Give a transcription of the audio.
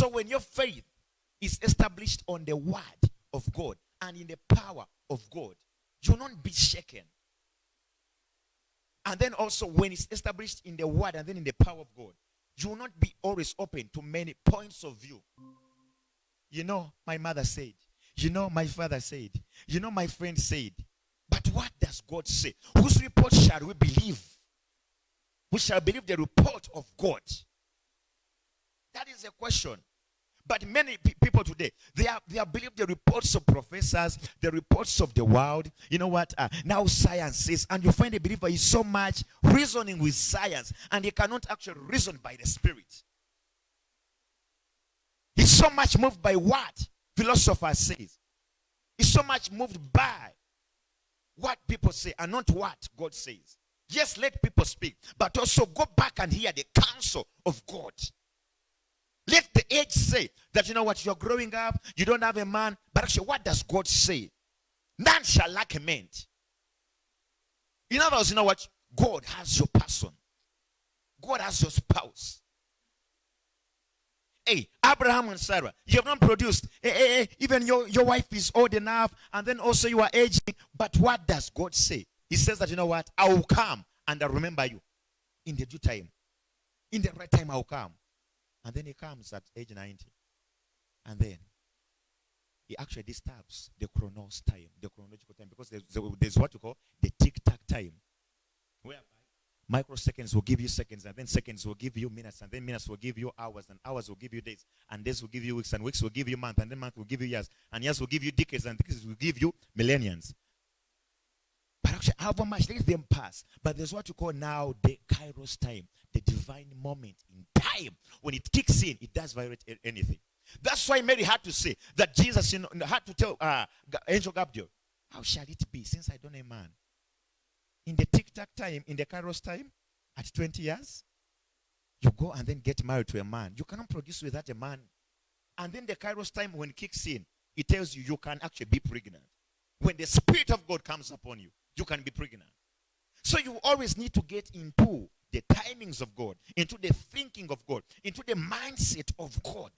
So when your faith is established on the word of God and in the power of God, you will not be shaken. And then also when it's established in the word and then in the power of God, you will not be always open to many points of view. You know, my mother said, you know, my father said, you know, my friend said. But what does God say? Whose report shall we believe? We shall believe the report of God. That is the question. But many people today, they have believed the reports of professors, the reports of the world. You know what? Now science says, and you find a believer is so much reasoning with science, and he cannot actually reason by the Spirit. He's so much moved by what philosophers say. He's so much moved by what people say and not what God says. Yes, let people speak, but also go back and hear the counsel of God. Let the age say that, you know what, you're growing up, you don't have a man, but actually what does God say? None shall lack a mate. In other words, you know what? God has your person. God has your spouse. Hey, Abraham and Sarah, you have not produced. Even your wife is old enough, and then also you are aging. But what does God say? He says that, you know what? I will come and I remember you in the due time. In the right time I will come. And then he comes at age 90. And then he actually disturbs the chronos time, the chronological time. Because there's what you call the tick-tack time. Whereby microseconds will give you seconds, and then seconds will give you minutes, and then minutes will give you hours, and hours will give you days, and days will give you weeks, and weeks will give you months, and then months will give you years, and years will give you decades, and decades will give you millenniums. But actually, however much, let them pass. But there's what you call now the kairos time, the divine moment in time. When it kicks in, it does violate anything. That's why Mary had to say that Jesus, had to tell Angel Gabriel, how shall it be since I don't know a man? In the tic-tac time, in the kairos time, at 20 years, you go and then get married to a man. You cannot produce without a man. And then the kairos time, when it kicks in, it tells you can actually be pregnant. When the Spirit of God comes upon you, you can be pregnant. So you always need to get into the timings of God, into the thinking of God, into the mindset of God.